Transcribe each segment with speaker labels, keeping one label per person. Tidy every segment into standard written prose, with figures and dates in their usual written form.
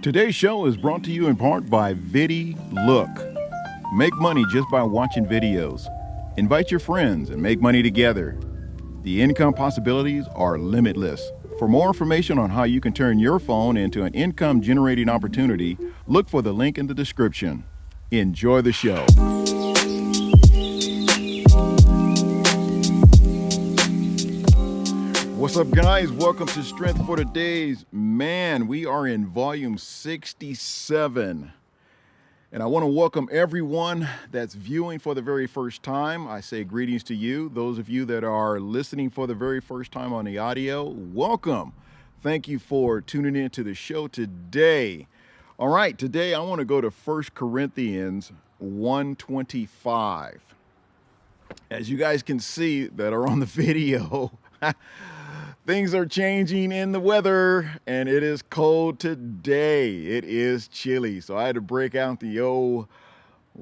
Speaker 1: Today's show is brought to you in part by VIDILOOK. Make money just by watching videos. Invite your friends and make money together. The income possibilities are limitless. For more information on how you can turn your phone into an income generating opportunity, look for the link in the description. Enjoy the show. What's up, guys? Welcome to Strength for the Days. Man, we are in volume 67. And I want to welcome everyone that's viewing for the very first time. I say greetings to you. Those of you that are listening for the very first time on the audio, welcome. Thank you for tuning in to the show today. All right, today I want to go to 1 Corinthians 1:25. As you guys can see that are on the video, things are changing in the weather, and it is cold today. It is chilly, so I had to break out the old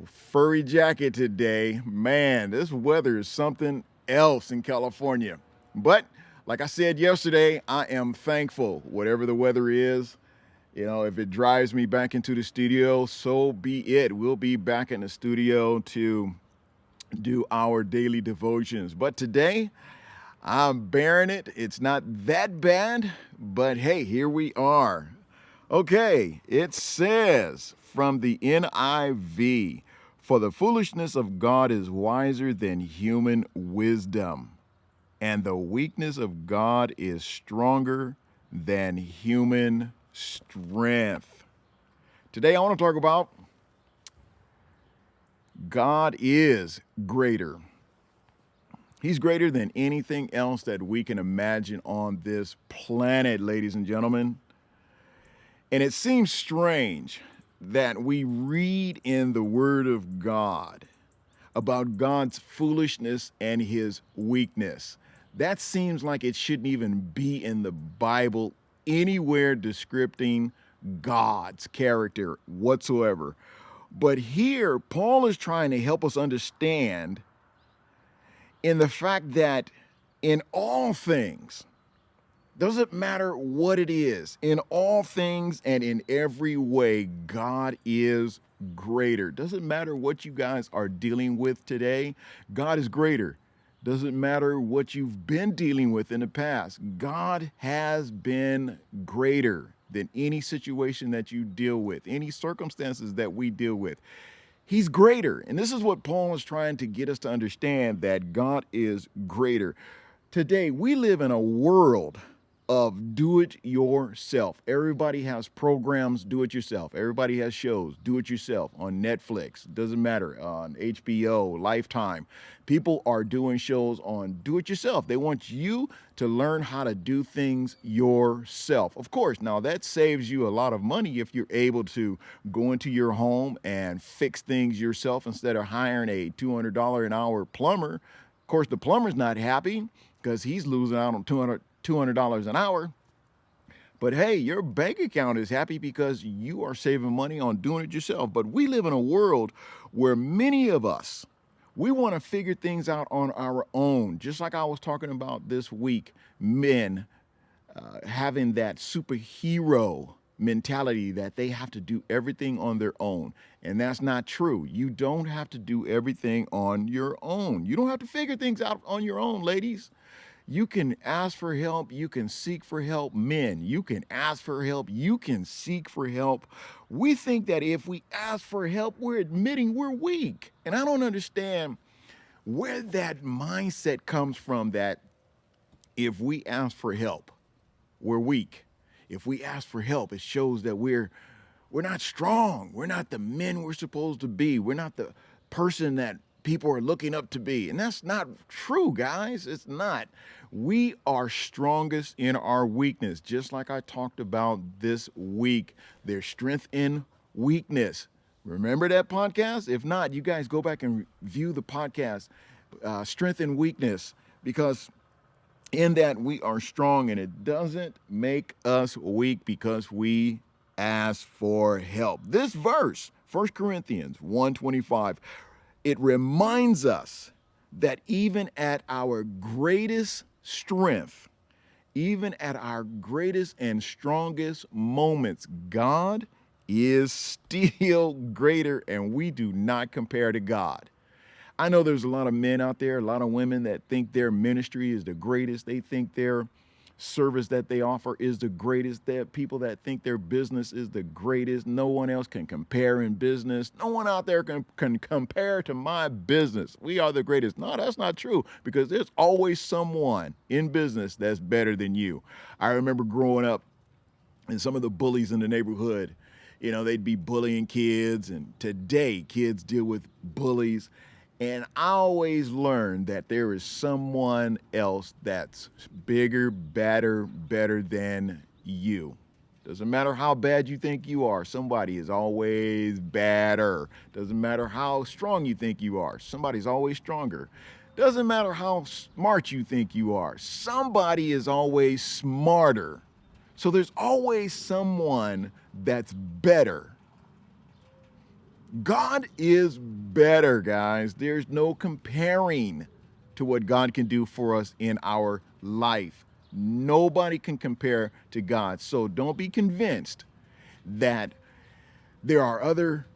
Speaker 1: furry jacket today. Man, this weather is something else in California. But like I said yesterday, I am thankful. Whatever the weather is, if it drives me back into the studio, so be it. We'll be back in the studio to do our daily devotions. But today, I'm bearing it. It's not that bad, but hey, here we are. Okay, it says from the NIV, "For the foolishness of God is wiser than human wisdom, and the weakness of God is stronger than human strength." Today, I want to talk about God is greater. He's greater than anything else that we can imagine on this planet, ladies and gentlemen. And it seems strange that we read in the Word of God about God's foolishness and his weakness. That seems like it shouldn't even be in the Bible anywhere describing God's character whatsoever. But here, Paul is trying to help us understand in the fact that in all things, doesn't matter what it is, in all things and in every way, God is greater. Doesn't matter what you guys are dealing with today, God is greater. Doesn't matter what you've been dealing with in the past, God has been greater than any situation that you deal with, any circumstances that we deal with. He's greater. And this is what Paul is trying to get us to understand, that God is greater. Today, we live in a world of do-it-yourself. Everybody has programs, do-it-yourself. Everybody has shows, do-it-yourself on Netflix. Doesn't matter, on HBO, Lifetime. People are doing shows on do-it-yourself. They want you to learn how to do things yourself. Of course, now that saves you a lot of money if you're able to go into your home and fix things yourself instead of hiring a $200 an hour plumber. Of course, the plumber's not happy because he's losing out on $200 an hour. But hey, your bank account is happy because you are saving money on doing it yourself. But we live in a world where many of us, we want to figure things out on our own. Just like I was talking about this week, men having that superhero mentality that they have to do everything on their own. And that's not true. You don't have to do everything on your own. You don't have to figure things out on your own, ladies. You can ask for help. You can seek for help. Men, you can ask for help. You can seek for help. We think that if we ask for help, we're admitting we're weak. And I don't understand where that mindset comes from, that if we ask for help, we're weak. If we ask for help, it shows that we're not strong. We're not the men we're supposed to be. We're not the person that people are looking up to be. And that's not true, guys. It's not. We are strongest in our weakness. Just like I talked about this week, there's strength in weakness. Remember that podcast? If not, you guys go back and view the podcast, Strength and Weakness, because in that we are strong, and it doesn't make us weak because we ask for help. This verse, 1 Corinthians 1:25, it reminds us that even at our greatest strength, even at our greatest and strongest moments, God is still greater, and we do not compare to God. I know there's a lot of men out there, a lot of women that think their ministry is the greatest. They think their service that they offer is the greatest. There are people that think their business is the greatest. No one else can compare in business. No one out there can compare to my business. We are the greatest. No, that's not true, because there's always someone in business that's better than you. I remember growing up, and some of the bullies in the neighborhood, they'd be bullying kids, and today kids deal with bullies. And I always learned that there is someone else that's bigger, better than you. Doesn't matter how bad you think you are, somebody is always better. Doesn't matter how strong you think you are, somebody's always stronger. Doesn't matter how smart you think you are, somebody is always smarter. So there's always someone that's better. God is better, guys. There's no comparing to what God can do for us in our life. Nobody can compare to God. So don't be convinced that there are other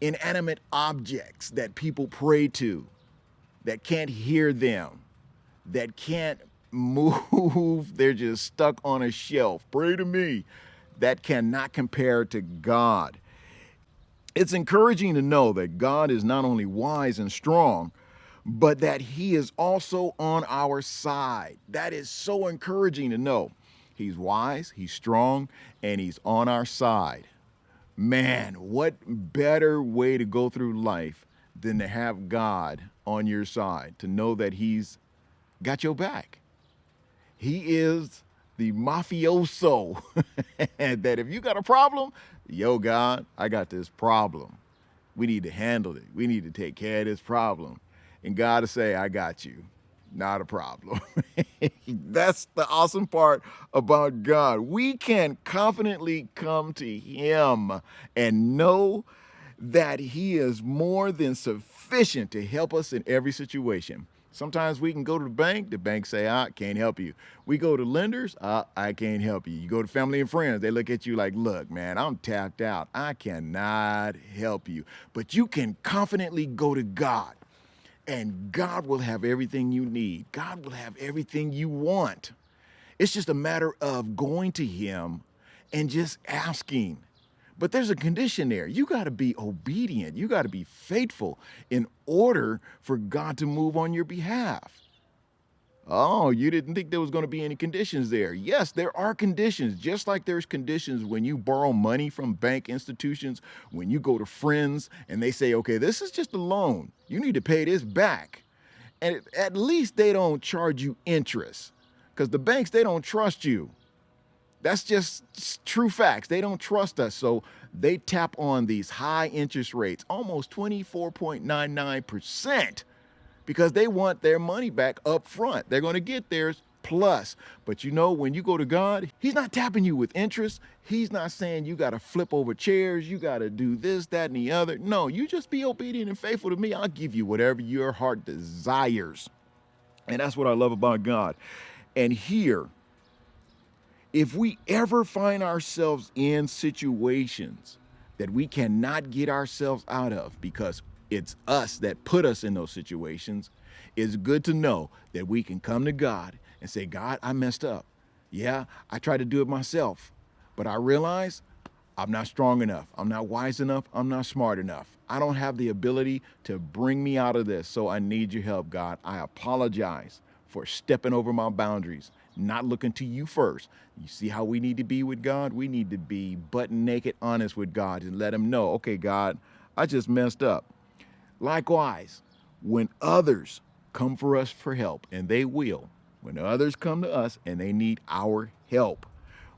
Speaker 1: inanimate objects that people pray to, that can't hear them, that can't move. They're just stuck on a shelf. Pray to me. That cannot compare to God. It's encouraging to know that God is not only wise and strong, but that he is also on our side. That is so encouraging to know. He's wise, he's strong, and he's on our side. Man, what better way to go through life than to have God on your side, to know that he's got your back. He is the mafioso. And that if you got a problem, yo, God, I got this problem. We need to handle it. We need to take care of this problem. And God will say, I got you. Not a problem. That's the awesome part about God. We can confidently come to him and know that he is more than sufficient to help us in every situation. Sometimes we can go to the bank say, I can't help you. We go to lenders, I can't help you. You go to family and friends, they look at you like, look, man, I'm tapped out. I cannot help you. But you can confidently go to God, and God will have everything you need. God will have everything you want. It's just a matter of going to him and just asking. But there's a condition there. You got to be obedient. You got to be faithful in order for God to move on your behalf. Oh, you didn't think there was going to be any conditions there. Yes, there are conditions, just like there's conditions when you borrow money from bank institutions, when you go to friends and they say, okay, this is just a loan. You need to pay this back. And at least they don't charge you interest, because the banks, they don't trust you. That's just true facts. They don't trust us. So they tap on these high interest rates, almost 24.99%, because they want their money back up front. They're going to get theirs plus. But when you go to God, he's not tapping you with interest. He's not saying you got to flip over chairs. You got to do this, that, and the other. No, you just be obedient and faithful to me. I'll give you whatever your heart desires. And that's what I love about God. And here, if we ever find ourselves in situations that we cannot get ourselves out of because it's us that put us in those situations, it's good to know that we can come to God and say, God, I messed up. Yeah, I tried to do it myself, but I realize I'm not strong enough. I'm not wise enough. I'm not smart enough. I don't have the ability to bring me out of this, so I need your help, God. I apologize for stepping over my boundaries, not looking to you first. You see how we need to be with God? We need to be butt naked honest with God and let him know, okay, God, I just messed up. Likewise, when others come for us for help, and they will, when others come to us and they need our help,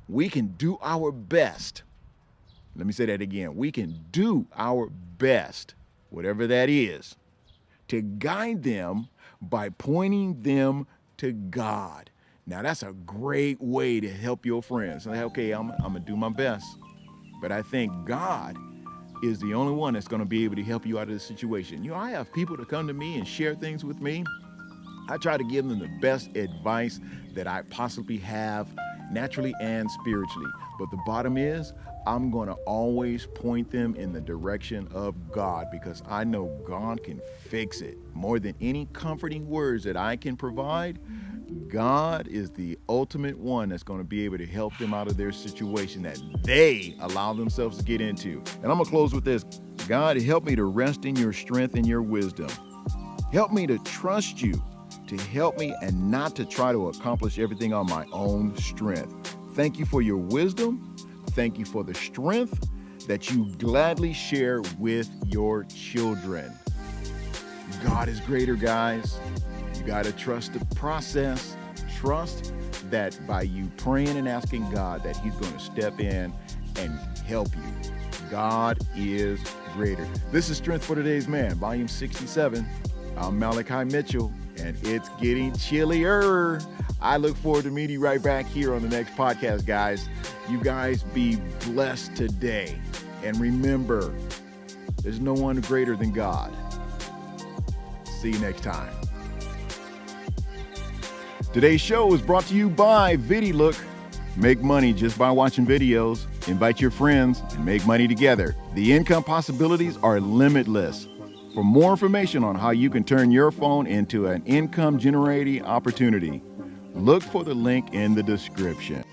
Speaker 1: we can do our best. Let me say that again. We can do our best, whatever that is, to guide them by pointing them to God. Now, that's a great way to help your friends. Like, okay, I'm going to do my best. But I think God is the only one that's going to be able to help you out of this situation. I have people that come to me and share things with me, I try to give them the best advice that I possibly have, naturally and spiritually. But the bottom is, I'm going to always point them in the direction of God, because I know God can fix it. More than any comforting words that I can provide, God is the ultimate one that's going to be able to help them out of their situation that they allow themselves to get into. And I'm going to close with this. God, help me to rest in your strength and your wisdom. Help me to trust you, to help me and not to try to accomplish everything on my own strength. Thank you for your wisdom. Thank you for the strength that you gladly share with your children. God is greater, guys. You got to trust the process. Trust that by you praying and asking God that he's going to step in and help you. God is greater. This is Strength for Today's Man, Volume 67. I'm Malachi Mitchell, and it's getting chillier. I look forward to meeting you right back here on the next podcast, guys. You guys be blessed today. And remember, there's no one greater than God. See you next time. Today's show is brought to you by VIDILOOK. Make money just by watching videos. Invite your friends and make money together. The income possibilities are limitless. For more information on how you can turn your phone into an income generating opportunity, look for the link in the description.